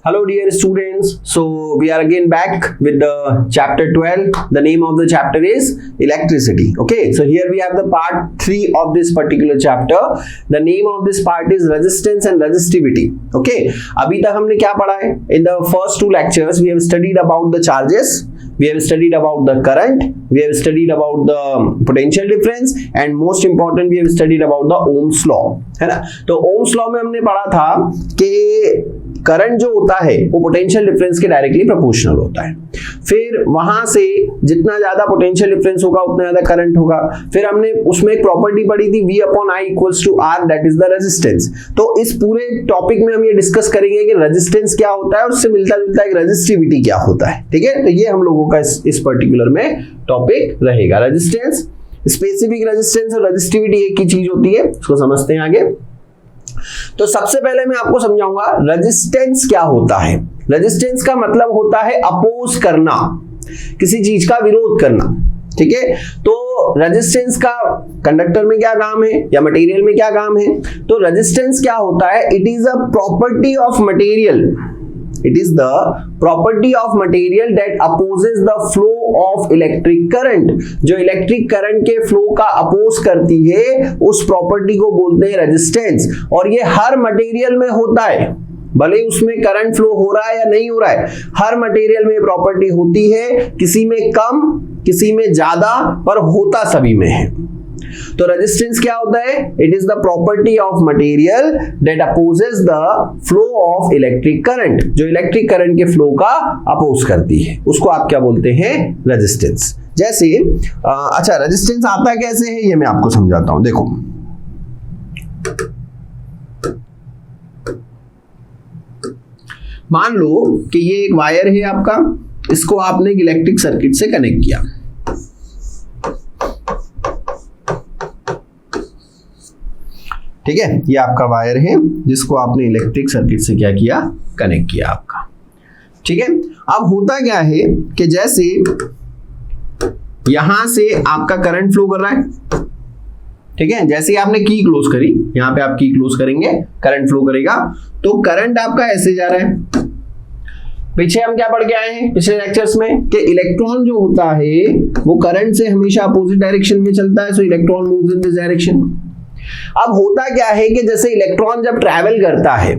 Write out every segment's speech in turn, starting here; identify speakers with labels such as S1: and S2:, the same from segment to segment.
S1: Hello dear students, so we are again back with the chapter 12. The name of the chapter is electricity. Okay, so here we have the part 3 of this particular chapter. The name of this part is resistance and resistivity. Okay, अभी तक हमने क्या पढ़ा है? In the first two lectures we have studied about the charges, we have studied about the current, we have studied about the potential difference and most important we have studied about the Ohm's law, है ना? तो Ohm's law में हमने पढ़ा था कि current जो होता है वो पोटेंशियल डिफरेंस के डायरेक्टली प्रोपोर्शनल होता है। फिर वहां से जितना ज्यादा पोटेंशियल डिफरेंस होगा उतना ज्यादा करंट होगा। फिर हमने उसमें एक प्रॉपर्टी पढ़ी थी V upon I equals to R, that is the resistance. तो इस पूरे टॉपिक में हम ये डिस्कस करेंगे कि रेजिस्टेंस क्या होता है और उससे मिलता जुलता एक रेजिस्टिविटी क्या होता है। ठीक है, तो ये हम लोगों का इस पर्टिकुलर में टॉपिक रहेगा। रेजिस्टेंस, स्पेसिफिक रेजिस्टेंस और रेजिस्टिविटी एक ही चीज होती है, उसको समझते हैं आगे। तो सबसे पहले मैं आपको समझाऊंगा रेजिस्टेंस क्या होता है। रेजिस्टेंस का मतलब होता है अपोज करना, किसी चीज का विरोध करना। ठीक है, तो रेजिस्टेंस का कंडक्टर में क्या काम है या मटेरियल में क्या काम है? तो रेजिस्टेंस क्या होता है? It is a property of material, it is the property of material that opposes the flow of electric current। जो इलेक्ट्रिक करंट के फ्लो का अपोज करती है उस प्रॉपर्टी को बोलते हैं रेजिस्टेंस। और ये हर मटेरियल में होता है, भले उसमें करंट फ्लो हो रहा है या नहीं हो रहा है, हर मटेरियल में प्रॉपर्टी होती है, किसी में कम किसी में ज्यादा, पर होता सभी में है। तो रेजिस्टेंस क्या होता है? It is the property of material that opposes the flow of electric current, जो इलेक्ट्रिक करंट के फ्लो का अपोज करती है, उसको आप क्या बोलते हैं? रेजिस्टेंस। जैसे अच्छा, रेजिस्टेंस आता कैसे है ये मैं आपको समझाता हूं। देखो, मान लो कि ये एक वायर है आपका, इसको आपने एक इलेक्ट्रिक सर्किट से कनेक्ट किया। ठीक है, ये आपका वायर है जिसको आपने इलेक्ट्रिक सर्किट से क्या किया? कनेक्ट किया आपका। ठीक है, अब होता क्या है कि जैसे यहां से आपका करंट फ्लो कर रहा है, ठीक है, जैसे ही आपने की क्लोज करी, यहां पे आप की क्लोज करेंगे, करंट फ्लो करेगा, तो करंट आपका ऐसे जा रहा है। पीछे हम क्या पढ़ के आए हैं पिछले लेक्चर्स में कि इलेक्ट्रॉन जो होता है वो करंट से हमेशा अपोजिट डायरेक्शन में चलता है, सो electron moves in this direction. अब होता क्या है कि जैसे इलेक्ट्रॉन जब ट्रैवल करता है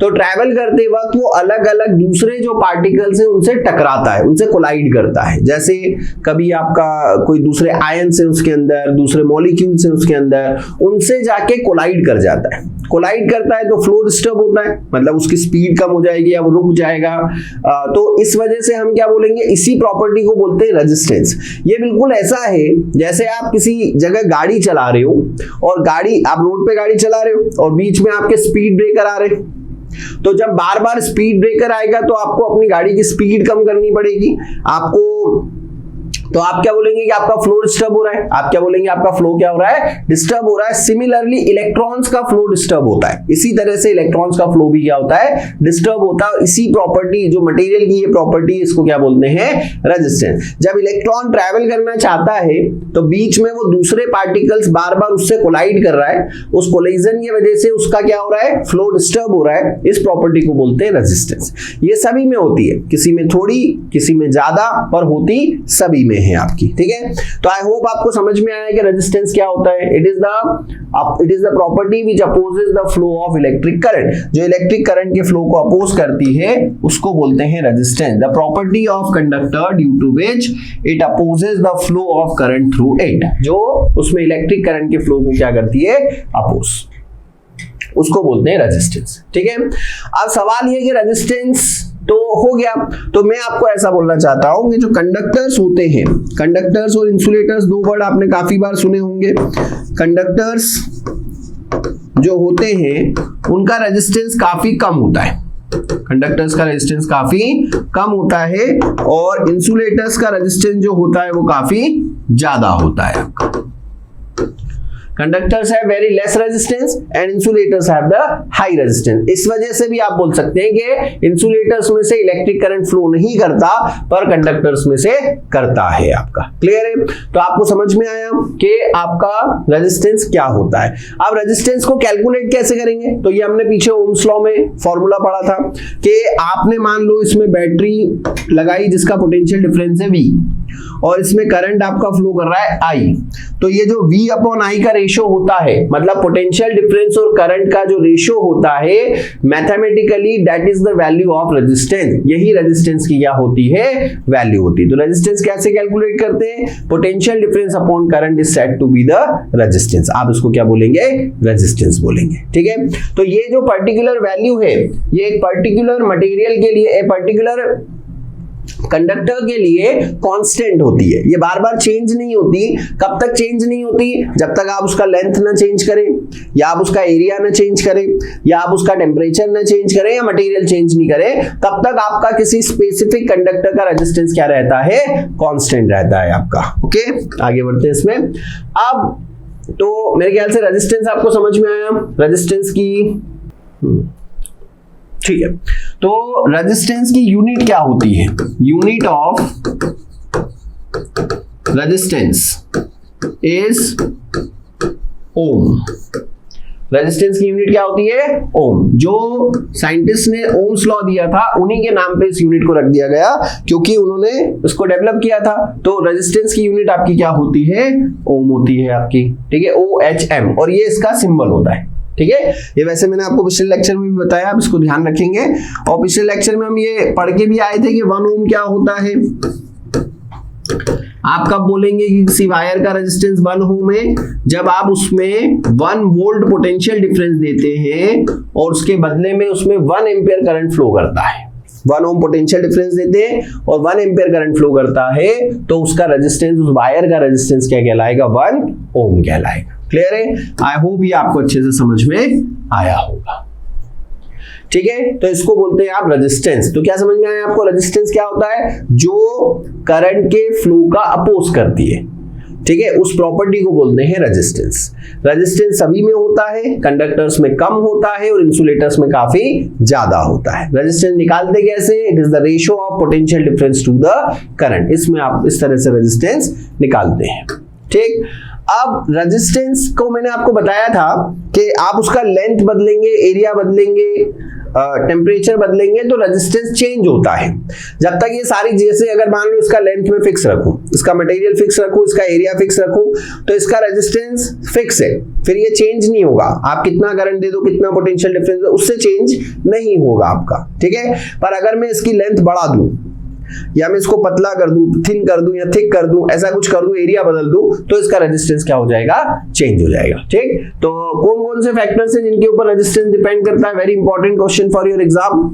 S1: तो ट्रैवल करते वक्त वो अलग अलग दूसरे जो पार्टिकल्स हैं उनसे टकराता है, उनसे कोलाइड करता है। जैसे कभी आपका कोई दूसरे आयन्स है उसके अंदर, दूसरे मॉलिक्यूल्स हैं उसके अंदर, उनसे जाके कोलाइड कर जाता है। कोलाइड करता है तो फ्लो डिस्टर्ब होता है, मतलब उसकी स्पीड कम हो जाएगी या वो रुक जाएगा। तो इस वजह से हम क्या बोलेंगे? इसी प्रॉपर्टी को बोलते हैं रेजिस्टेंस। ये बिल्कुल ऐसा है जैसे आप किसी जगह गाड़ी चला रहे हो और आप रोड पे गाड़ी चला रहे हो और बीच में आपके स्पीड ब्रेकर आ रहे, तो जब बार बार स्पीड ब्रेकर आएगा तो आपको अपनी गाड़ी की स्पीड कम करनी पड़ेगी आपको। तो आप क्या बोलेंगे कि आपका फ्लो डिस्टर्ब हो रहा है, आप क्या बोलेंगे? आपका फ्लो क्या हो रहा है? डिस्टर्ब हो रहा है। सिमिलरली इलेक्ट्रॉन्स का फ्लो डिस्टर्ब होता है, इसी तरह से इलेक्ट्रॉन्स का फ्लो भी क्या होता है? डिस्टर्ब होता है। इसी प्रॉपर्टी, जो मटेरियल की ये प्रॉपर्टी, इसको क्या बोलते हैं? रेजिस्टेंस। जब इलेक्ट्रॉन ट्रैवल करना चाहता है तो बीच में वो दूसरे पार्टिकल्स बार बार उससे कोलाइड कर रहा है, उस कोलिजन की वजह से उसका क्या हो रहा है? फ्लो डिस्टर्ब हो रहा है। इस प्रॉपर्टी को बोलते हैं रेजिस्टेंस। ये सभी में होती है, किसी में थोड़ी, किसी में ज्यादा, पर होती सभी में है आपकी। ठीक है, तो आई होप आपको समझ में आया कि रेजिस्टेंस क्या होता है। It is the property which opposes the flow of electric current, जो इलेक्ट्रिक करंट के फ्लो को अपोज करती है उसको बोलते हैं resistance. The property of conductor due to which it opposes the flow of current through it, जो उसमें इलेक्ट्रिक करंट के फ्लो को क्या करती है? अपोज, उसको बोलते हैं रेजिस्टेंस। ठीक है, अब सवाल ये कि रेजिस्टेंस तो हो गया, तो मैं आपको ऐसा बोलना चाहता हूं कि जो कंडक्टर्स होते हैं, कंडक्टर्स और इंसुलेटर्स, दो वर्ड आपने काफी बार सुने होंगे। कंडक्टर्स जो होते हैं उनका रेजिस्टेंस काफी कम होता है, कंडक्टर्स का रेजिस्टेंस काफी कम होता है, और इंसुलेटर्स का रेजिस्टेंस जो होता है वो काफी ज्यादा होता है आपका। Conductors have very less resistance and insulators have the high resistance. इस वजह से भी आप बोल सकते हैं कि इंसुलेटर्स में से इलेक्ट्रिक करंट फ्लो नहीं करता पर कंडक्टर्स में से करता है। आपका क्लियर है? तो आपको समझ में आया कि आपका रेजिस्टेंस क्या होता है। अब रेजिस्टेंस को कैलकुलेट कैसे करेंगे? तो ये हमने पीछे ओम्स लॉ में फॉर्मूला पढ़ा था कि आपने मान लो इसमें बैटरी लगाई जिसका पोटेंशियल डिफरेंस है V और इसमें करंट आपका फ्लो कर रहा है I, तो ये जो V अपॉन I का रेशियो होता है, मतलब पोटेंशियल डिफरेंस और करंट का जो रेशियो होता है mathematically that is the value of resistance. यही रेजिस्टेंस की क्या होती है? वैल्यू होती है। तो रेजिस्टेंस कैसे कैलकुलेट करते हैं? Potential difference upon current is said to be the resistance. आप इसको क्या बोलेंगे? रेजिस्टेंस बोलेंगे। ठीक है, तो ये जो पर्टिकुलर वैल्यू है ये एक पर्टिकुलर मटेरियल के लिए, एक पर्टिकुलर कंडक्टर के लिए कांस्टेंट होती है। ये बार बार चेंज नहीं होती। कब तक चेंज नहीं होती? जब तक आप उसका लेंथ ना चेंज करें, या आप उसका एरिया ना चेंज करें, या आप उसका टेम्परेचर ना चेंज करें, या मटेरियल चेंज नहीं करें, तब तक आपका किसी स्पेसिफिक कंडक्टर का रेजिस्टेंस क्या रहता है? कांस्टेंट रहता है आपका। ओके, आगे बढ़ते हैं इसमें। अब तो मेरे ख्याल से रेजिस्टेंस आपको समझ में आया, रेजिस्टेंस की। ठीक है, तो रेजिस्टेंस की यूनिट क्या होती है? Unit of resistance is ohm. Resistance की यूनिट क्या होती है? ओम। जो साइंटिस्ट ने ओम्स लॉ दिया था उन्हीं के नाम पे इस यूनिट को रख दिया गया क्योंकि उन्होंने इसको डेवलप किया था। तो रेजिस्टेंस की यूनिट आपकी क्या होती है? ओम होती है आपकी। ठीक है, OHM, और ये इसका सिंबल होता है। ठीक है, ये वैसे मैंने आपको पिछले लेक्चर में भी बताया, आप इसको ध्यान रखेंगे। और पिछले लेक्चर में हम ये पढ़ के भी आए थे कि 1 ओम क्या होता है। आप कब बोलेंगे कि किसी वायर का रेजिस्टेंस 1 ओम है? जब आप उसमें 1 वोल्ट पोटेंशियल डिफरेंस देते हैं और उसके बदले में उसमें 1 एम्पियर करंट फ्लो करता है। 1 ओम पोटेंशियल डिफरेंस देते हैं और 1 एम्पियर करंट फ्लो करता है, तो उसका रेजिस्टेंस, उस वायर का रेजिस्टेंस क्या कहलाएगा? 1 ओम कहलाएगा। क्लियर है? आई होप ये आपको अच्छे से समझ में आया होगा। ठीक है, तो इसको बोलते हैं आप रेजिस्टेंस। तो क्या समझ में आया आपको? रेजिस्टेंस क्या होता है? जो करंट के फ्लो का अपोज करती है। ठीक है, उस प्रॉपर्टी को बोलते हैं रेजिस्टेंस। रेजिस्टेंस सभी में होता है, कंडक्टर्स में कम होता है और इंसुलेटर्स में काफी ज्यादा होता है। रेजिस्टेंस निकालते कैसे? It is the ratio of potential difference to the current. इसमें आप इस तरह से रेजिस्टेंस निकालते हैं। ठीक, अब रेजिस्टेंस को मैंने आपको बताया था कि आप उसका लेंथ बदलेंगे, एरिया बदलेंगे, टेम्परेचर बदलेंगे तो रेजिस्टेंस चेंज होता है। जब तक ये सारी, जैसे अगर मान लो इसका लेंथ में फिक्स रखूं, इसका मटेरियल फिक्स रखूं, इसका एरिया फिक्स रखूं, तो इसका रेजिस्टेंस फिक्स है, फिर ये चेंज नहीं होगा। आप कितना करंट दे दो, कितना पोटेंशियल डिफरेंस दो, उससे चेंज नहीं होगा आपका। ठीक है, पर अगर मैं इसकी लेंथ बढ़ा दूं या मैं इसको पतला कर दूं, थिन कर दूं या थिक कर दूं, ऐसा कुछ कर दूं, एरिया बदल दूं, तो इसका रेजिस्टेंस क्या हो जाएगा? चेंज हो जाएगा। ठीक, तो कौन कौन से फैक्टर्स हैं जिनके ऊपर रेजिस्टेंस डिपेंड करता है? Very important question for your exam.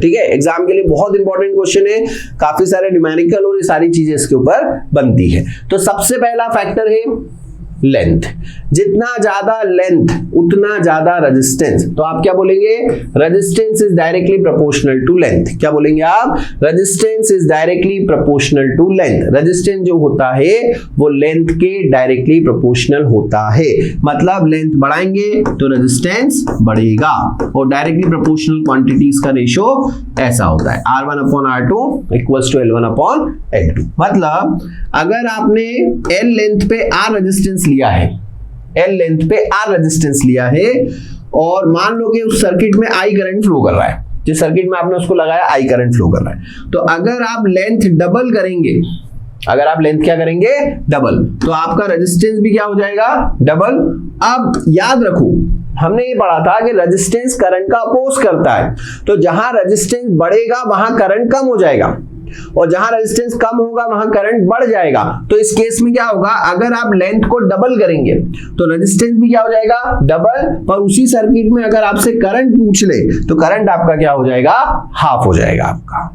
S1: ठीक है, एग्जाम के लिए बहुत इंपॉर्टेंट क्वेश्चन है, काफी सारे न्यूमेरिकल और ये सारी चीजें इसके ऊपर बनती है। तो सबसे पहला फैक्टर है लेंथ। जितना ज्यादा लेंथ उतना ज्यादा रेजिस्टेंस। तो आप क्या बोलेंगे? Resistance is directly proportional to length. क्या बोलेंगे आप? Resistance is directly proportional to length. Resistance जो होता है वो लेंथ के डायरेक्टली प्रोपोर्शनल होता है। मतलब लेंथ बढ़ाएंगे तो रेजिस्टेंस बढ़ेगा, और डायरेक्टली प्रोपोर्शनल क्वांटिटीज का रेशियो ऐसा होता है, R1/R2 = L1/L2। मतलब अगर आपने L लेंथ पे R रेजिस्टेंस लिया है, L लेंथ पे R रेजिस्टेंस लिया है, और मान लो कि उस सर्किट में I करंट फ्लो कर रहा है, जिस सर्किट में आपने उसको लगाया I करंट फ्लो कर रहा है, तो अगर आप लेंथ डबल करेंगे, अगर आप लेंथ क्या करेंगे? डबल, तो आपका रेजिस्टेंस भी क्या हो जाएगा? डबल। अब याद रखो, हमने ये पढ़ा था कि रेजिस्टेंस करंट का अपोज करता है, तो जहां रेजिस्टेंस बढ़ेगा वहां करंट कम हो जाएगा, और जहां रेजिस्टेंस कम होगा वहां करंट बढ़ जाएगा। तो इस केस में क्या होगा? अगर आप लेंथ को डबल करेंगे तो रेजिस्टेंस भी क्या हो जाएगा? डबल। पर उसी सर्किट में अगर आपसे करंट पूछ ले तो करंट आपका क्या हो जाएगा? हाफ हो जाएगा आपका।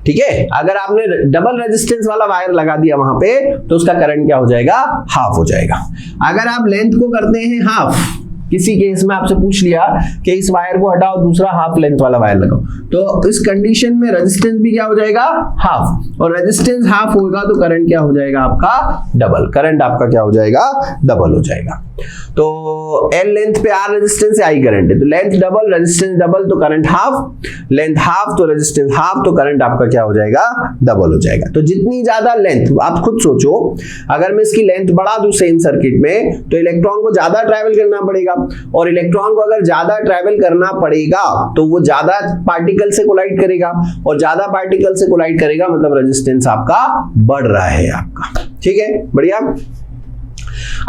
S1: ठीक है, अगर आपने डबल रेजिस्टेंस वाला वायर लगा दिया वहां पे तो उसका करंट क्या हो जाएगा? हाफ हो जाएगा। अगर आप लेंथ को करते हैं हाफ, किसी केस में आपसे पूछ लिया कि इस वायर को हटाओ, दूसरा हाफ लेंथ वाला वायर लगाओ, तो इस कंडीशन में रेजिस्टेंस भी क्या हो जाएगा, हाफ, और रेजिस्टेंस हाफ होगा तो करंट क्या हो जाएगा आपका, डबल। करंट आपका क्या हो जाएगा, डबल हो जाएगा। तो L लेंथ पे R रेजिस्टेंस है, I करंट है, तो लेंथ डबल, रेजिस्टेंस डबल, तो करंट हाफ, लेंथ हाफ तो रेजिस्टेंस हाफ, तो करंट आपका क्या हो जाएगा, डबल हो जाएगा। तो जितनी ज्यादा लेंथ, आप खुद सोचो, अगर मैं इसकी लेंथ बढ़ा दूं सेम सर्किट में, तो इलेक्ट्रॉन को ज्यादा ट्रैवल करना पड़ेगा, और इलेक्ट्रॉन को अगर ज्यादा ट्रैवल करना पड़ेगा तो वो ज्यादा पार्टिकल से कोलाइड करेगा, और ज्यादा पार्टिकल से कोलाइड करेगा मतलब रेजिस्टेंस आपका बढ़ रहा है आपका। ठीक है, बढ़िया।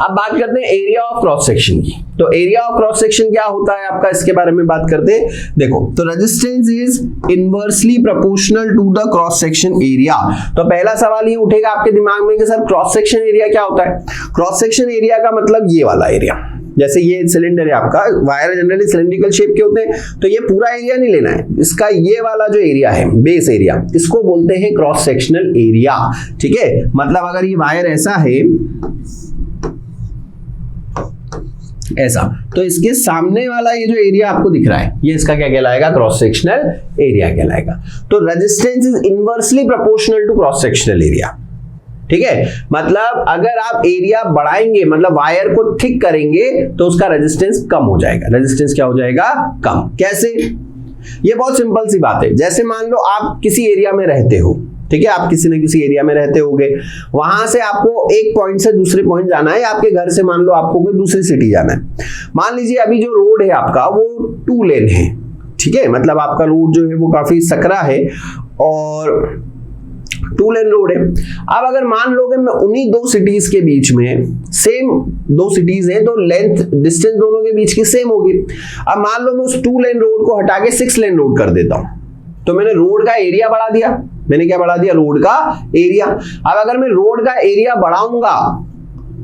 S1: अब बात करते हैं एरिया ऑफ क्रॉस सेक्शन की। तो एरिया ऑफ क्रॉस सेक्शन क्या होता है आपका, इसके बारे में बात करते हैं। देखो, तो resistance is inversely proportional to the cross section area. तो पहला सवाल ये उठेगा आपके दिमाग में कि सर क्रॉस सेक्शन एरिया क्या होता है। क्रॉस सेक्शन एरिया का मतलब ये वाला एरिया, जैसे ये सिलेंडर है आपका, वायर जनरली सिलेंड्रिकल शेप के होते हैं, तो ये पूरा एरिया नहीं लेना है, इसका ये वाला जो एरिया है, बेस एरिया, इसको बोलते हैं क्रॉस सेक्शनल एरिया। ठीक है, मतलब अगर ये वायर ऐसा है, ऐसा, तो इसके सामने वाला ये जो एरिया आपको दिख रहा है, ये इसका क्या कहलाएगा, क्रॉस सेक्शनल एरिया कहलाएगा। तो resistance is inversely proportional to cross sectional area. ठीक है, मतलब अगर आप एरिया बढ़ाएंगे, मतलब वायर को थिक करेंगे, तो उसका रेजिस्टेंस कम हो जाएगा। रेजिस्टेंस क्या हो जाएगा, कम। कैसे, ये बहुत सिंपल सी बात है। जैसे मान लो आप किसी एरिया में रहते हो, ठीक है, आप किसी न किसी एरिया में रहते होगे, वहां से आपको एक पॉइंट से दूसरे पॉइंट जाना है, आपके घर से मान लो आपको कोई दूसरी सिटी जाना है। मान लीजिए अभी जो रोड है आपका वो 2 लेन है, ठीक है, मतलब आपका रोड जो है वो काफी सकरा है और 2 लेन रोड है। अब अगर मान लोगे मैं उन्हीं 2 सिटीज के बीच में, सेम 2 सिटीज हैं तो लेंथ डिस्टेंस दोनों के बीच की सेम होगी। अब मान लो मैं उस 2 लेन रोड को हटा के 6 लेन रोड कर देता हूं, तो मैंने रोड का एरिया बढ़ा दिया। मैंने क्या बढ़ा दिया, रोड का एरिया। अब अगर मैं रोड का एरिया बढ़ाऊंगा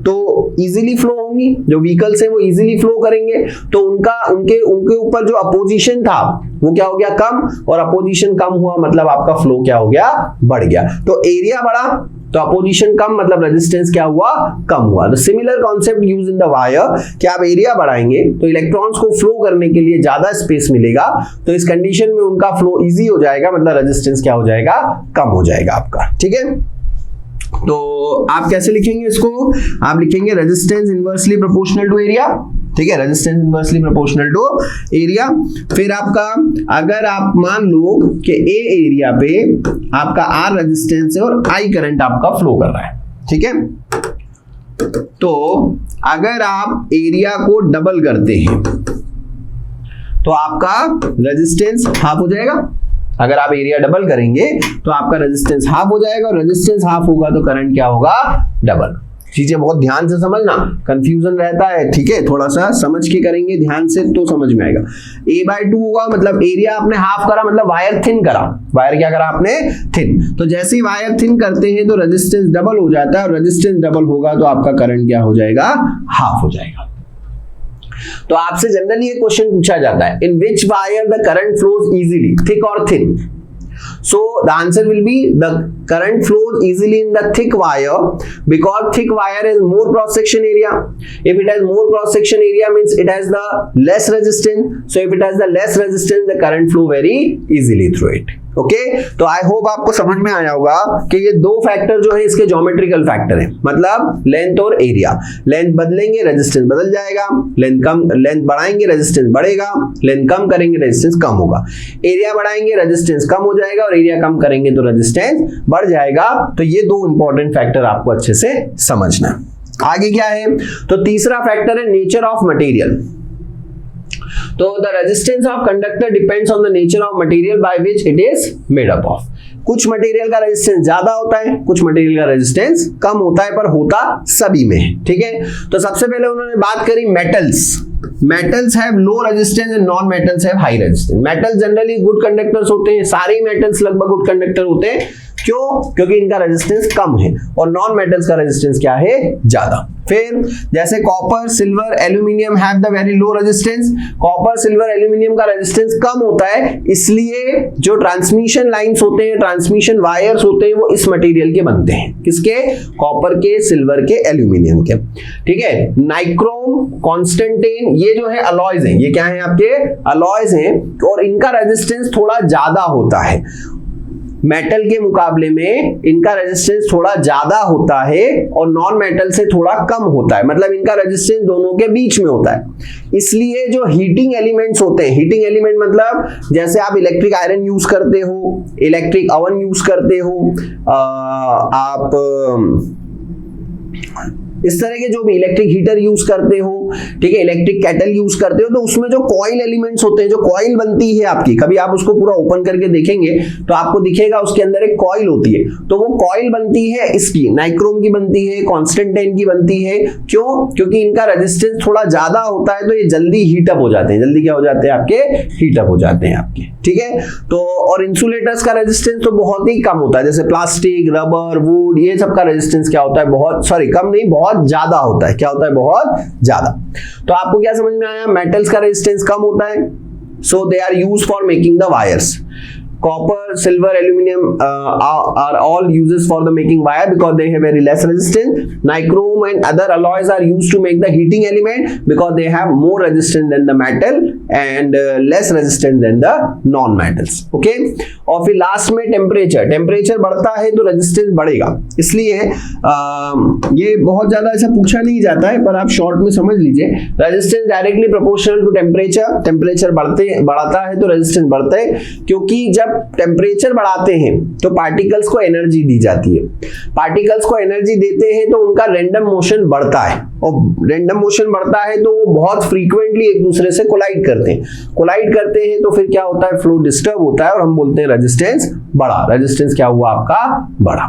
S1: तो इजीली फ्लो होंगी, जो व्हीकल्स हैं वो इजीली फ्लो करेंगे, तो उनके ऊपर जो अपोजिशन था वो क्या हो गया, कम, और अपोजिशन कम हुआ मतलब आपका फ्लो क्या हो गया, बढ़ गया। तो एरिया बढ़ा तो अपोजिशन कम मतलब रेजिस्टेंस क्या हुआ, कम हुआ। तो similar concept use in the wire कि आप एरिया बढ़ाएंगे तो इलेक्ट्रॉन्स को फ्लो करने के लिए ज्यादा स्पेस मिलेगा, तो इस कंडीशन में उनका फ्लो इजी हो जाएगा, मतलब रेजिस्टेंस क्या हो जाएगा, कम हो जाएगा आपका। ठीक है, तो आप कैसे लिखेंगे इसको, आप लिखेंगे resistance inversely proportional to area. ठीक है, resistance inversely proportional to area. फिर आपका, अगर आप मान लो कि ए एरिया पे आपका आर रेजिस्टेंस है और आई करंट आपका फ्लो कर रहा है, ठीक है, तो अगर आप एरिया को डबल करते हैं तो आपका रेजिस्टेंस हाफ हो जाएगा। अगर आप एरिया डबल करेंगे तो आपका रेजिस्टेंस हाफ हो जाएगा, और रेजिस्टेंस हाफ होगा तो करंट क्या होगा, डबल। चीजें बहुत ध्यान से समझना, कंफ्यूजन रहता है, ठीक है, थोड़ा सा समझ के करेंगे ध्यान से तो समझ में आएगा। A/2 होगा, मतलब एरिया आपने हाफ करा, मतलब वायर थिन करा। वायर क्या करा आपने, थिन। तो जैसे ही वायर थिन करते हैं तो रेजिस्टेंस डबल हो जाता है, और रेजिस्टेंस डबल होगा तो आपका करंट क्या हो जाएगा, हाफ हो जाएगा। तो आपसे जनरली ये क्वेश्चन पूछा जाता है, in which wire the current flows easily, thick और thin. So the answer will be the current flows easily in the thick wire because thick wire has more cross section area. If it has more cross section area means it has the less resistance. So if it has the less resistance, the current flow very easily through it. Okay, तो I hope आपको समझ में आया होगा कि ये 2 factor जो है इसके ज्योमेट्रिकल फैक्टर है, मतलब लेंथ और एरिया। लेंथ बदलेंगे रेजिस्टेंस बदल जाएगा, लेंथ बढ़ाएंगे रेजिस्टेंस बढ़ेगा, लेंथ कम करेंगे रेजिस्टेंस कम होगा, एरिया बढ़ाएंगे रेजिस्टेंस कम हो जाएगा, और एरिया कम करेंगे तो रेजिस्टेंस बढ़ जाएगा। तो ये 2 इंपॉर्टेंट फैक्टर आपको अच्छे से समझना। आगे क्या है, तो तीसरा फैक्टर है नेचर ऑफ मटेरियल। तो the resistance of conductor depends on the nature of material by which it is made up of. कुछ मटेरियल का रेजिस्टेंस ज्यादा होता है, कुछ मटेरियल का रेजिस्टेंस कम होता है, पर होता सभी में है। ठीक है, तो सबसे पहले उन्होंने बात करी metals. Metals have low resistance and non metals have high resistance. Metals generally good conductors होते हैं, सारे मेटल्स लगभग गुड कंडक्टर होते हैं। क्यों? क्योंकि इनका रेजिस्टेंस कम है, और नॉन मेटल्स का रेजिस्टेंस क्या है, ज्यादा। फिर जैसे copper, silver, aluminium have the very low resistance. Copper, silver, aluminium का रेजिस्टेंस कम होता है, इसलिए जो ट्रांसमिशन लाइंस होते हैं, ट्रांसमिशन वायर्स होते हैं, वो इस मटेरियल के बनते हैं। किसके? कॉपर के, सिल्वर के, एल्यूमिनियम के। ठीक है, नाइक्रोम, कॉन्स्टेंटेन, ये जो है अलॉयज हैं, ये क्या है आपके अलॉयज हैं, और इनका रेजिस्टेंस थोड़ा ज्यादा होता है मेटल के मुकाबले में। इनका रेजिस्टेंस थोड़ा ज्यादा होता है और नॉन मेटल से थोड़ा कम होता है, मतलब इनका रेजिस्टेंस दोनों के बीच में होता है। इसलिए जो हीटिंग एलिमेंट्स होते हैं, हीटिंग एलिमेंट मतलब जैसे आप इलेक्ट्रिक आयरन यूज करते हो, इलेक्ट्रिक ओवन यूज करते हो, आप इस तरह के जो भी इलेक्ट्रिक हीटर यूज करते हो, ठीक है, इलेक्ट्रिक केटल यूज करते हो, तो उसमें जो कॉइल एलिमेंट्स होते हैं, जो कॉइल बनती है आपकी, कभी आप उसको पूरा ओपन करके देखेंगे तो आपको दिखेगा उसके अंदर एक कॉइल होती है। तो वो कॉइल बनती है इसकी नाइक्रोम की बनती है, कॉन्स्टेंटाइन की बनती है। क्यों? क्योंकि इनका रेजिस्टेंस थोड़ा ज्यादा होता है, तो ये जल्दी हीटअप हो जाते हैं। जल्दी क्या हो जाते हैं आपके? हीटअप हो जाते हैं आपके, ठीक है। तो और इंसुलेटर्स का रेजिस्टेंस तो बहुत ही कम होता है, जैसे प्लास्टिक, रबर, वुड, ये सब का रेजिस्टेंस क्या होता है? बहुत, सॉरी कम नहीं, बहुत ज्यादा होता है। क्या होता है? बहुत ज्यादा। तो आपको क्या समझ में आया? मेटल्स का रेजिस्टेंस कम होता है, so they are used for making the wires. Copper, silver, aluminum are all uses for the making wire because they have very less resistance. Nichrome and other alloys are used to make the heating element because they have more resistance than the metal and less resistance than the non-metals. Okay? और फिर last में temperature बढ़ता है तो resistance बढ़ेगा। इसलिए ये बहुत ज्यादा ऐसा पूछा नहीं जाता है, पर आप शॉर्ट में समझ लीजिए। Resistance directly proportional to temperature. Temperature बढ़ता है तो रेजिस्टेंस बढ़ता है, क्योंकि जब टेम्परेचर बढ़ाते हैं तो पार्टिकल्स को एनर्जी दी जाती है। पार्टिकल्स को एनर्जी देते हैं तो उनका रैंडम मोशन बढ़ता है, और रैंडम मोशन बढ़ता है तो वो बहुत फ्रीक्वेंटली एक दूसरे से कोलाइड करते हैं। तो फिर क्या होता है? फ्लो डिस्टर्ब होता है और हम बोलते हैं रेजिस्टेंस बढ़ा। रेजिस्टेंस क्या हुआ आपका? बढ़ा।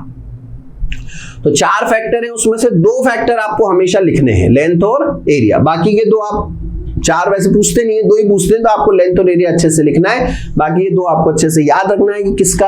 S1: तो 4 फैक्टर है, उसमें से 2 फैक्टर आपको हमेशा लिखने हैं, लेंथ और एरिया। बाकी के 2 आप 4 वैसे पूछते नहीं है, 2 ही पूछते हैं, तो आपको लेंथ और एरिया अच्छे से लिखना है। बाकी ये 2 आपको अच्छे से याद रखना है कि किसका,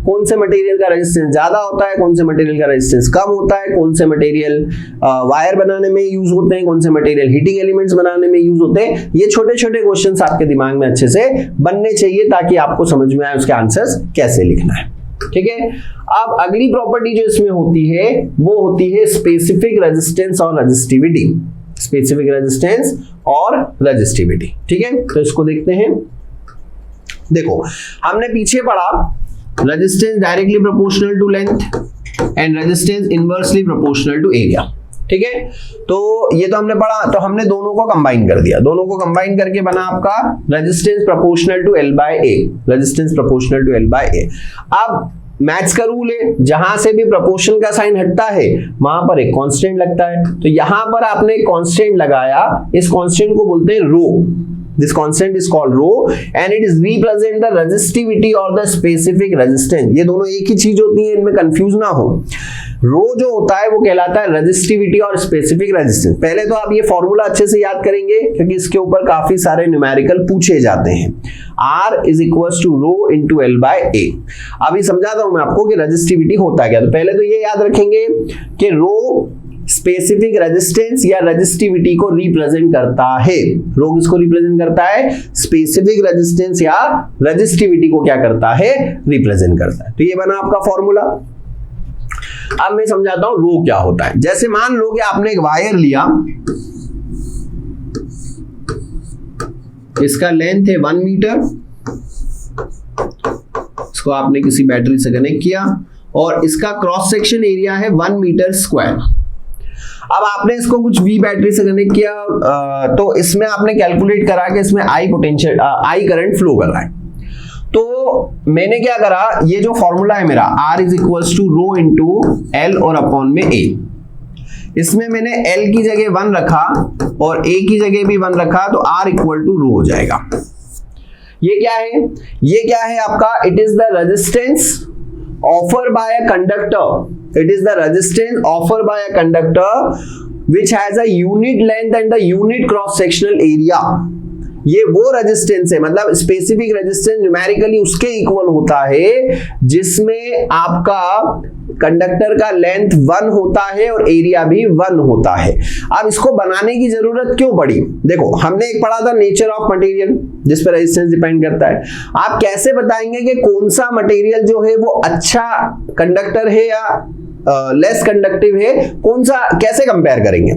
S1: कौन से मटेरियल का रेजिस्टेंस ज्यादा होता है, कौन से मटेरियल का रेजिस्टेंस कम होता है, कौन से मटेरियल वायर बनाने में यूज होते हैं, कौन से मटेरियल हीटिंग एलिमेंट्स बनाने में यूज होते हैं। ये छोटे छोटे क्वेश्चंस आपके दिमाग में अच्छे से बनने चाहिए, ताकि आपको समझ में आए उसके आंसर्स कैसे लिखना है। ठीक है। अब अगली प्रॉपर्टी जो इसमें होती है वो होती है स्पेसिफिक रेजिस्टेंस और रेजिस्टिविटी। स्पेसिफिक रेजिस्टेंस और रेजिस्टिविटी, ठीक है। तो इसको देखते हैं। देखो, हमने पीछे पढ़ा resistance directly proportional to length and resistance inversely proportional to area, ठीक है। तो ये तो हमने पढ़ा, तो हमने दोनों को कंबाइन कर दिया। दोनों को कंबाइन करके बना आपका resistance proportional to L by A। Resistance proportional to L by A। अब मैथ्स का रूल है, जहां से भी प्रोपोर्शन का साइन हटता है वहां पर एक कांस्टेंट लगता है। तो यहां पर आपने एक कांस्टेंट लगाया, इस कांस्टेंट को बोलते हैं रो। This constant is called rho and it is represent the resistivity or the specific resistance। ये दोनों एक ही चीज होती है, इनमें कंफ्यूज ना हो। रो जो होता है वो कहलाता है रेजिस्टिविटी और स्पेसिफिक रेजिस्टेंस। पहले तो आप ये फॉर्मूला अच्छे से याद करेंगे, क्योंकि इसके ऊपर काफी सारे न्यूमेरिकल पूछे जाते हैं। R is equals to rho into L by A। अभी समझाता हूं मैं आपको कि रेजिस्टिविटी होता क्या। तो पहले तो ये याद रखेंगे कि रो स्पेसिफिक रेजिस्टेंस या रेजिस्टिविटी को रिप्रेजेंट करता है। रो किसको रिप्रेजेंट करता है? स्पेसिफिक रेजिस्टेंस या रेजिस्टिविटी को क्या करता है? रिप्रेजेंट करता है। तो ये बना आपका फॉर्मूला। अब मैं समझाता हूं रो क्या होता है। जैसे मान लो कि आपने एक वायर लिया, इसका लेंथ है 1 मीटर, इसको आपने किसी बैटरी से कनेक्ट किया और इसका क्रॉस सेक्शन एरिया है 1 मीटर स्क्वायर। अब आपने इसको कुछ V बैटरी से कनेक्ट किया, तो इसमें आपने कैलकुलेट करा कि इसमें I potential, I current flow कर रहा है। तो मैंने क्या करा, ये जो फॉर्मूला है मेरा R is equals to rho into L और अपॉन में A। इसमें मैंने L की जगह 1 रखा और A की जगह भी 1 रखा, तो R इक्वल टू रो हो जाएगा। ये क्या है? ये क्या है आपका? It is the resistance offered by a conductor. It is the resistance offered by a conductor which has a unit length and the unit cross sectional area। ये वो रेजिस्टेंस है, मतलब स्पेसिफिक रेजिस्टेंस न्यूमेरिकली उसके equal होता है जिसमें आपका conductor का लेंथ 1 होता है और एरिया भी 1 होता है। अब इसको बनाने की जरूरत क्यों पड़ी? देखो, हमने एक पढ़ा था नेचर ऑफ मटेरियल, जिस पर रेजिस्टेंस डिपेंड करता है। आप कैसे बताएंगे कि कौन सा मटेरियल जो है वो अच्छा कंडक्टर है या लेस कंडक्टिव है? कौन सा, कैसे कंपेयर करेंगे?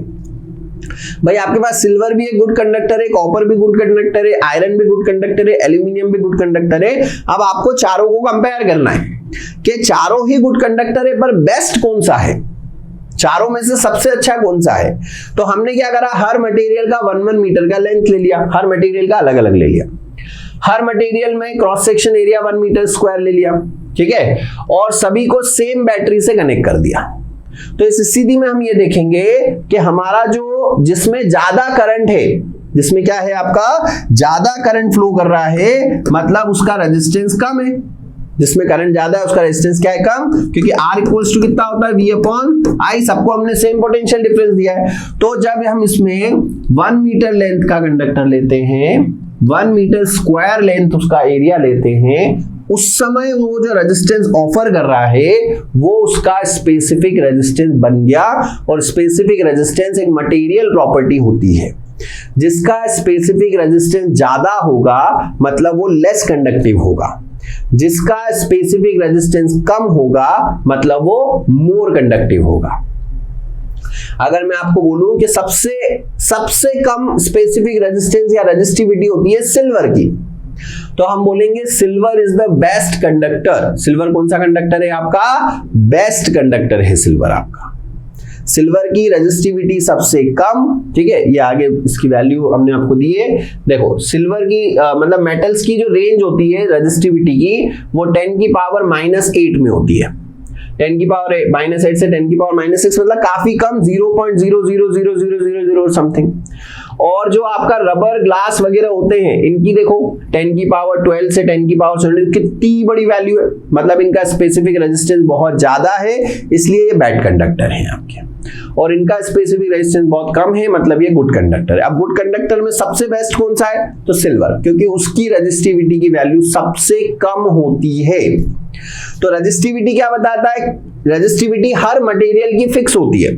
S1: भाई आपके पास सिल्वर भी एक गुड कंडक्टर है, कॉपर भी गुड कंडक्टर है, आयरन भी गुड कंडक्टर है, एल्यूमिनियम भी गुड कंडक्टर है। अब आपको चारों को कंपेयर करना है कि चारों ही गुड कंडक्टर है, पर बेस्ट कौन सा है, चारों में से सबसे अच्छा कौन सा है। तो हमने क्या करा, हर मटेरियल का 1 मीटर का लेंथ ले लिया, हर मटेरियल का अलग अलग ले लिया, हर मटेरियल में cross section area 1 metre square ले लिया, ठीक है, और सभी को सेम बैटरी से कनेक्ट कर दिया। तो इस स्थिति में हम ये देखेंगे कि हमारा जो जिसमें ज्यादा करंट है, जिसमें क्या है आपका ज्यादा करंट फ्लो कर रहा है, मतलब उसका रेजिस्टेंस कम है। जिसमें करंट ज्यादा है उसका रेजिस्टेंस क्या है, कम, क्योंकि R इक्वल्स टू कितना होता है, V अपॉन I। सबको हमने सेम पोटेंशियल डिफरेंस दिया है। तो जब हम इसमें 1 मीटर लेंथ का कंडक्टर लेते हैं, 1 मीटर स्क्वायर लेंथ उसका एरिया लेते हैं, उस समय वो जो रेजिस्टेंस ऑफर कर रहा है वो उसका स्पेसिफिक रेजिस्टेंस बन गया। और स्पेसिफिक रेजिस्टेंस एक मटेरियल प्रॉपर्टी होती है, जिसका स्पेसिफिक रेजिस्टेंस ज्यादा होगा मतलब वो लेस कंडक्टिव होगा, जिसका स्पेसिफिक रेजिस्टेंस कम होगा मतलब वो मोर कंडक्टिव होगा। अगर मैं आपको बोलूं कि सबसे कम स्पेसिफिक रेजिस्टेंस या रेजिस्टिविटी होती है सिल्वर की, तो हम बोलेंगे silver is the best conductor. Silver कौन सा कंडक्टर है आपका, बेस्ट कंडक्टर है सिल्वर आपका। सिल्वर की रेजिस्टिविटी सबसे कम, ठीक है, ये आगे इसकी वैल्यू हमने आपको दी है। देखो सिल्वर की मतलब मेटल्स की जो रेंज होती है रेजिस्टिविटी की, वो 10 की पावर -8 में होती है। 10 की पावर -8 से 10 की पावर -6 मतलब काफी कम, 0.0000000 समथिंग। और जो आपका रबर ग्लास वगैरह होते हैं, इनकी देखो 10 की पावर 12 से 10 की पावर 17 कितनी बड़ी वैल्यू है, मतलब इनका स्पेसिफिक रेजिस्टेंस बहुत ज्यादा है, इसलिए ये बैड कंडक्टर है आपके। और इनका स्पेसिफिक रेजिस्टेंस बहुत कम है, मतलब ये गुड कंडक्टर है। अब गुड कंडक्टर में सबसे बेस्ट कौन सा है, तो सिल्वर, क्योंकि उसकी रेजिस्टिविटी की वैल्यू सबसे कम होती है। तो रेजिस्टिविटी क्या बताता है, रेजिस्टिविटी हर मटेरियल की फिक्स होती है।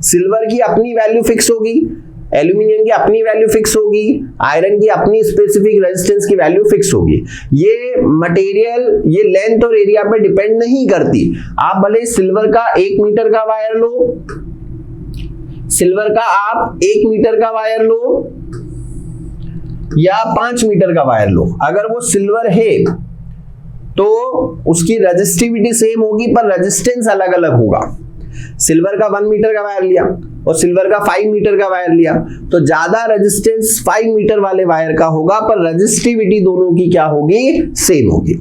S1: सिल्वर की अपनी वैल्यू फिक्स होगी, एल्यूमिनियम की अपनी वैल्यू फिक्स होगी, आयरन की अपनी स्पेसिफिक रेजिस्टेंस की वैल्यू फिक्स होगी। ये मटेरियल ये लेंथ और एरिया पे डिपेंड नहीं करती। आप भले सिल्वर का 1 मीटर का वायर लो, सिल्वर का आप 1 मीटर का वायर लो या 5 मीटर का वायर लो, अगर वो सिल्वर है तो उसकी रेजिस्टिविटी सेम होगी पर रेजिस्टेंस अलग अलग होगा। सिल्वर का 1 मीटर का वायर लिया और सिल्वर का 5 मीटर का वायर लिया, तो ज्यादा रेजिस्टेंस 5 मीटर वाले वायर का होगा, पर रेजिस्टिविटी दोनों की क्या होगी, सेम होगी।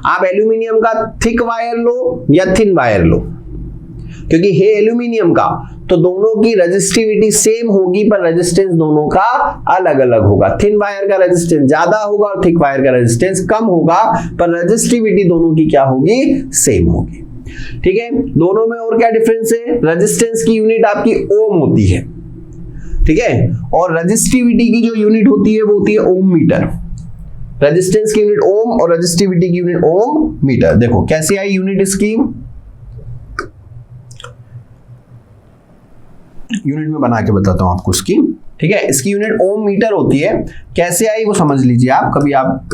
S1: आप एल्यूमिनियम का थिक वायर लो या थिन वायर लो, क्योंकि है एल्यूमिनियम का, तो दोनों की रेजिस्टिविटी सेम होगी पर रेजिस्टेंस दोनों का अलग अलग होगा। थिन वायर का रेजिस्टेंस ज्यादा होगा और थिक वायर का रेजिस्टेंस कम होगा, पर रेजिस्टिविटी दोनों की क्या होगी, सेम होगी। ठीक है, दोनों में और क्या डिफरेंस है, रेजिस्टेंस की यूनिट आपकी ओम होती है, ठीक है, और रेजिस्टिविटी की जो यूनिट होती है वो होती है ओम मीटर। रेजिस्टेंस की यूनिट ओम और रेजिस्टिविटी की यूनिट ओम मीटर। देखो कैसे आई यूनिट इसकी, यूनिट में बना के बताता हूं आपको इसकी, ठीक है। इसकी यूनिट ओम मीटर होती है, कैसे आई वो समझ लीजिए आप, कभी आप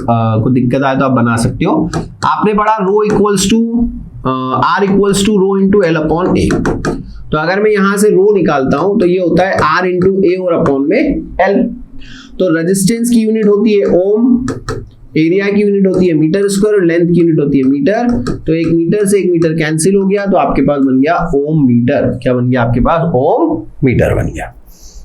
S1: को दिक्कत आए तो आप बना सकते हो। आपने पढ़ा rho equals to R equals to rho into L upon A, तो अगर मैं यहां से रो निकालता हूं तो ये होता है R इंटू ए और अपॉन में L। तो रेजिस्टेंस की यूनिट होती है ओम, एरिया की यूनिट होती है मीटर स्क्वायर और लेंथ की यूनिट होती है मीटर। तो 1 मीटर से 1 मीटर कैंसिल हो गया, तो आपके पास बन गया ओम मीटर। क्या बन गया आपके पास, ओम मीटर बन गया।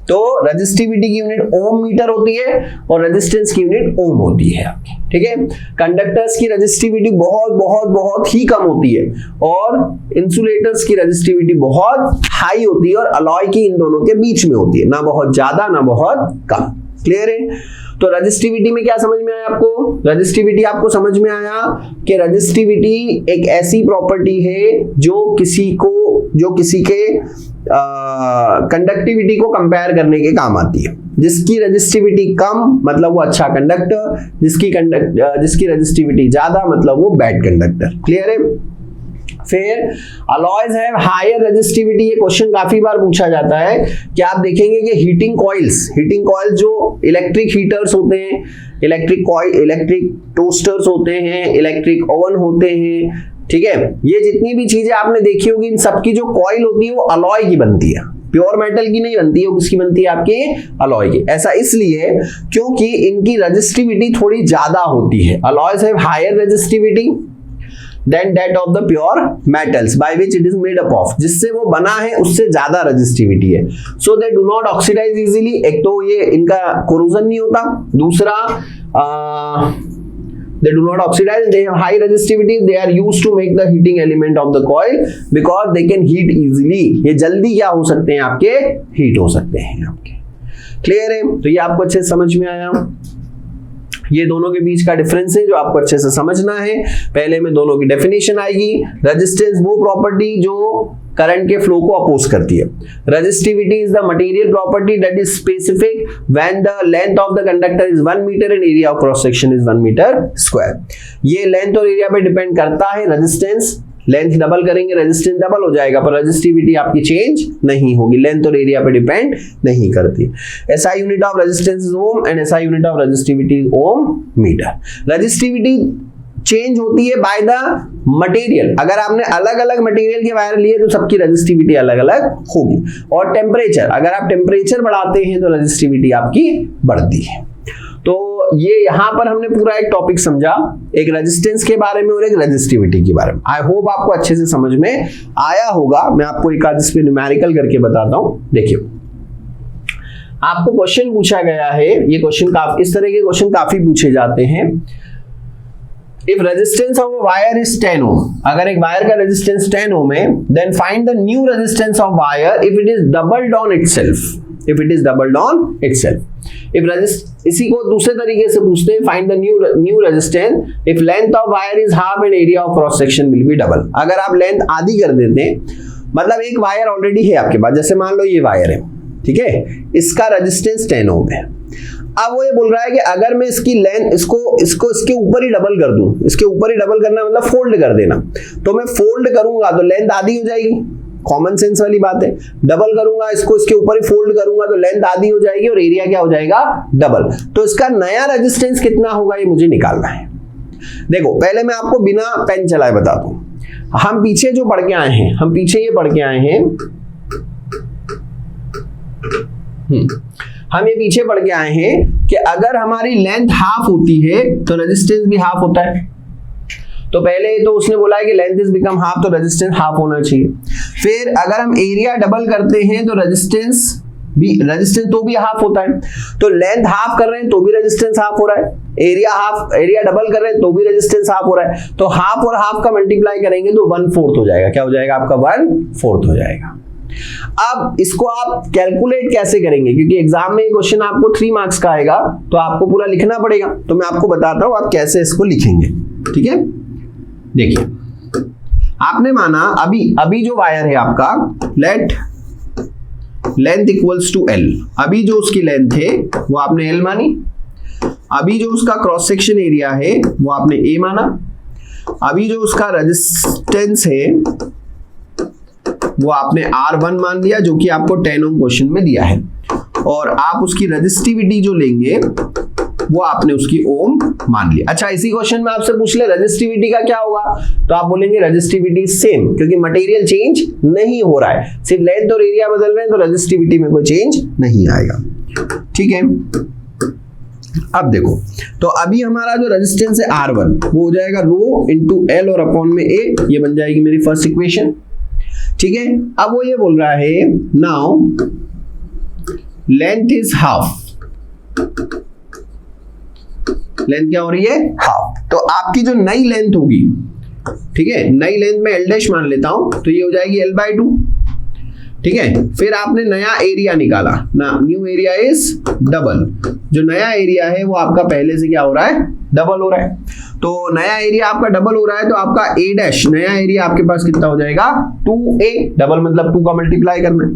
S1: तो रेजिस्टिविटी की यूनिट ओम मीटर होती है और रेजिस्टेंस की यूनिट ओम होती है आपकी, ठीक है। कंडक्टर्स की रेजिस्टिविटी बहुत बहुत बहुत ही कम होती है और इंसुलेटर्स की रेजिस्टिविटी बहुत हाई होती है, और अलॉय की इन दोनों के बीच में होती है, ना बहुत ज्यादा ना बहुत कम। क्लियर है। तो रेजिस्टिविटी में क्या समझ में आया आपको, रेजिस्टिविटी आपको समझ में आया कि रेजिस्टिविटी एक ऐसी प्रॉपर्टी है जो किसी के कंडक्टिविटी को कंपेयर करने के काम आती है। जिसकी रेजिस्टिविटी कम मतलब वो अच्छा कंडक्टर, जिसकी रेजिस्टिविटी ज्यादा मतलब वो बैड कंडक्टर। क्लियर है। फिर अलॉयज है हायर रेजिस्टिविटी, ये क्वेश्चन काफी बार पूछा जाता है कि आप देखेंगे कि हीटिंग कॉइल्स जो इलेक्ट्रिक हीटर्स होते हैं, इलेक्ट्रिक टोस्टर्स होते हैं, इलेक्ट्रिक ओवन होते हैं, ठीक है, ये जितनी भी चीजें आपने देखी होगी इन सबकी जो कॉइल होती है वो अलॉय की बनती है। प्योर मेटल की नहीं बनती है, वो किसकी बनती है आपके अलॉय की। ऐसा इसलिए क्योंकि इनकी रेजिस्टिविटी थोड़ी ज्यादा होती है। Alloys have higher resistivity than that of the pure metals by which it is made up of, जिससे वो बना है उससे ज्यादा रेजिस्टिविटी है। So they do not oxidise easily, एक तो ये इनका कोरोजन नहीं होता, दूसरा they do not oxidize, they have high resistivity, they are used to make the heating element of the coil because they can heat easily। ये जल्दी क्या हो सकते हैं आपके, हीट हो सकते हैं आपके। क्लियर है? तो ये आपको अच्छे से समझ में आया। ये दोनों के बीच का डिफरेंस है जो आपको अच्छे से समझना है। पहले में दोनों की डेफिनेशन आएगी। रेजिस्टेंस वो प्रॉपर्टी जो करंट के फ्लो को अपोज करती है। Resistivity is the material property that is specific when the length of the conductor is 1 metre and area of cross section is 1 metre square. ये लेंथ और area पे depend करता है। रेजिस्टेंस लेंथ डबल करेंगे resistance double हो जाएगा, पर resistivity आपकी चेंज नहीं होगी, लेंथ और एरिया पे डिपेंड नहीं करती। SI unit of resistance is ohm and SI unit of resistivity is ohm metre. Resistivity change होती है बाय द मटेरियल। अगर आपने अलग अलग मटेरियल के वायर लिए तो सबकी रेजिस्टिविटी अलग अलग होगी। और टेम्परेचर, अगर आप टेम्परेचर बढ़ाते हैं तो रेजिस्टिविटी आपकी बढ़ती है। तो ये यहां पर हमने पूरा एक टॉपिक समझा, एक रेजिस्टेंस के बारे में और एक रेजिस्टिविटी के बारे में। आई होप आपको अच्छे से समझ में आया होगा। मैं आपको एक आध इस पे न्यूमेरिकल करके बताता हूं। देखिए, आपको क्वेश्चन पूछा गया है, ये क्वेश्चन काफी, इस तरह के क्वेश्चन काफी पूछे जाते हैं। If resistance of a wire is 10 ohm, अगर एक वायर का रेजिस्टेंस 10 ohm है, then find the new resistance of wire if it is doubled on itself. If it is doubled on itself. इसी को दूसरे तरीके से पूछते हैं, find the new resistance if length of wire is half and area of cross section will be double. अगर आप length आधी कर देते हैं, मतलब एक वायर ऑलरेडी है आपके पास, जैसे मान लो ये वायर है, ठीक है, इसका रेजिस्टेंस 10 ohm है। अब वो ये बोल रहा है कि अगर मैं इसकी लेंथ इसको इसके ऊपर ही डबल कर दूं, इसके ऊपर ही डबल करना मतलब फोल्ड कर देना, तो मैं फोल्ड करूंगा तो लेंथ आधी हो जाएगी, कॉमन सेंस वाली बात है। डबल करूंगा इसको, इसके ऊपर ही फोल्ड करूंगा तो लेंथ आधी हो जाएगी और एरिया क्या हो जाएगा, डबल। तो इसका नया रेजिस्टेंस कितना होगा ये मुझे निकालना है। देखो, पहले मैं आपको बिना पेन चलाए बता दूं। हम पीछे जो पढ़ के आए हैं, हम पीछे ये पढ़ के आए हैं, हम ये पीछे पढ़ के आए हैं कि अगर हमारी लेंथ हाफ होती है तो रेजिस्टेंस भी हाफ होता है। तो पहले तो उसने बोला है कि लेंथ इज बिकम हाफ, तो रेजिस्टेंस हाफ होना चाहिए। फिर अगर हम एरिया डबल करते हैं तो रेजिस्टेंस तो भी हाफ होता है। तो लेंथ हाफ कर रहे हैं तो भी रेजिस्टेंस हाफ हो रहा है, एरिया डबल कर रहे हैं तो भी रेजिस्टेंस हाफ हो रहा है। तो हाफ और हाफ का मल्टीप्लाई करेंगे तो 1/4 हो जाएगा। क्या हो जाएगा आपका, 1/4 हो जाएगा। अब इसको आप कैलकुलेट कैसे करेंगे, क्योंकि एग्जाम में क्वेश्चन आपको 3 मार्क्स का आएगा तो आपको पूरा लिखना पड़ेगा। तो मैं आपको बताता हूं आप कैसे इसको लिखेंगे, ठीक है। देखिए, आपने माना अभी जो वायर है आपका, let length equals to L, अभी जो उसकी लेंथ है वो आपने L मानी, अभी जो उसका क्रॉस सेक्शन एरिया है वो आपने A माना, अभी जो उसका रेजिस्टेंस है वो आपने R1 मान लिया, जो कि आपको 10 ohm क्वेश्चन में दिया है, और आप उसकी रेजिस्टिविटी जो लेंगे वो आपने उसकी ओम मान लिया। अच्छा, इसी क्वेश्चन में आपसे पूछ ले रेजिस्टिविटी का क्या होगा, तो आप बोलेंगे रेजिस्टिविटी सेम, क्योंकि मटेरियल चेंज नहीं हो रहा है, सिर्फ लेंथ और एरिया बदल रहे हैं, तो रेजिस्टिविटी में कोई चेंज नहीं आएगा, ठीक है। अब देखो, तो अभी हमारा जो रेजिस्टेंस है R1 वो हो जाएगा रो इंटू L और अपॉन में A, ये बन जाएगी मेरी फर्स्ट इक्वेशन, ठीक है। अब वो ये बोल रहा है now length is half, length क्या हो रही है, हाफ। तो आपकी जो नई लेंथ होगी, ठीक है, नई लेंथ में L' मान लेता हूं, तो ये हो जाएगी L/2, ठीक है। फिर आपने नया एरिया निकाला ना, न्यू एरिया इज डबल, जो नया एरिया है वो आपका पहले से क्या हो रहा है, डबल हो रहा है। तो नया एरिया आपका डबल हो रहा है तो आपका A' नया एरिया आपके पास कितना हो जाएगा, 2A, डबल मतलब 2 का मल्टीप्लाई करना है।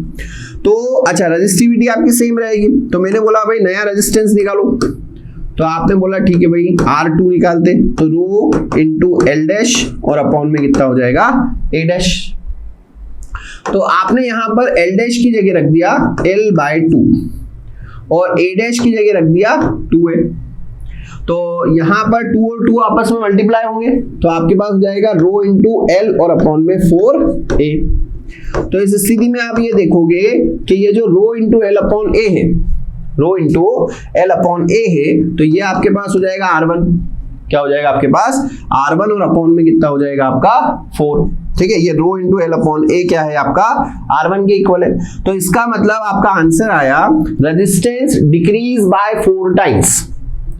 S1: तो अच्छा, रेजिस्टिविटी आपकी सेम रहेगी, तो मैंने बोला भाई नया रेजिस्टेंस निकालो, तो आपने बोला ठीक है भाई R2 निकालते, तो रो इंटू L' और अपॉन में कितना हो जाएगा, A'। तो आपने यहां पर L' की जगह रख दिया L/2 और A' की जगह रख दिया 2A। तो यहां पर 2 और 2 आपस में मल्टीप्लाई होंगे, तो आपके पास हो जाएगा रो इंटू L और अपॉन में 4A। तो इस स्थिति में आप ये देखोगे कि ये जो रो इंटू एल अपॉन ए है, रो इंटू एल अपॉन ए है, तो ये आपके पास हो जाएगा R1, क्या हो जाएगा आपके पास R1 और अपॉन में कितना हो जाएगा आपका 4, ठीक है। ये रो इंटू एल अपॉन ए क्या है आपका R1 के इक्वल है। तो इसका मतलब आपका आंसर आया resistance decrease by 4 times,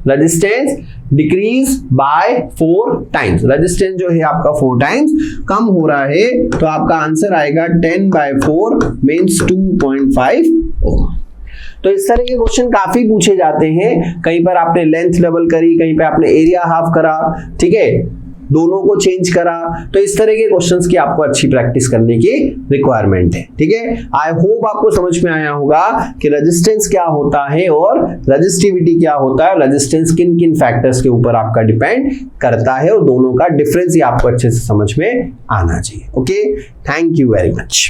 S1: resistance decrease by 4 times, resistance जो है आपका 4 टाइम्स कम हो रहा है, तो आपका आंसर आएगा 10/4 मींस 2.5 ओम। तो इस तरह के क्वेश्चन काफी पूछे जाते हैं, कहीं पर आपने लेंथ डबल करी, कहीं पे आपने एरिया हाफ करा, ठीक है, दोनों को चेंज करा, तो इस तरह के क्वेश्चंस की आपको अच्छी प्रैक्टिस करने की रिक्वायरमेंट है, ठीक है। आई होप आपको समझ में आया होगा कि रेजिस्टेंस क्या होता है और रेजिस्टिविटी क्या होता है, रेजिस्टेंस किन किन फैक्टर्स के ऊपर आपका डिपेंड करता है, और दोनों का डिफरेंस ही आपको अच्छे से समझ में आना चाहिए। Okay, thank you very much.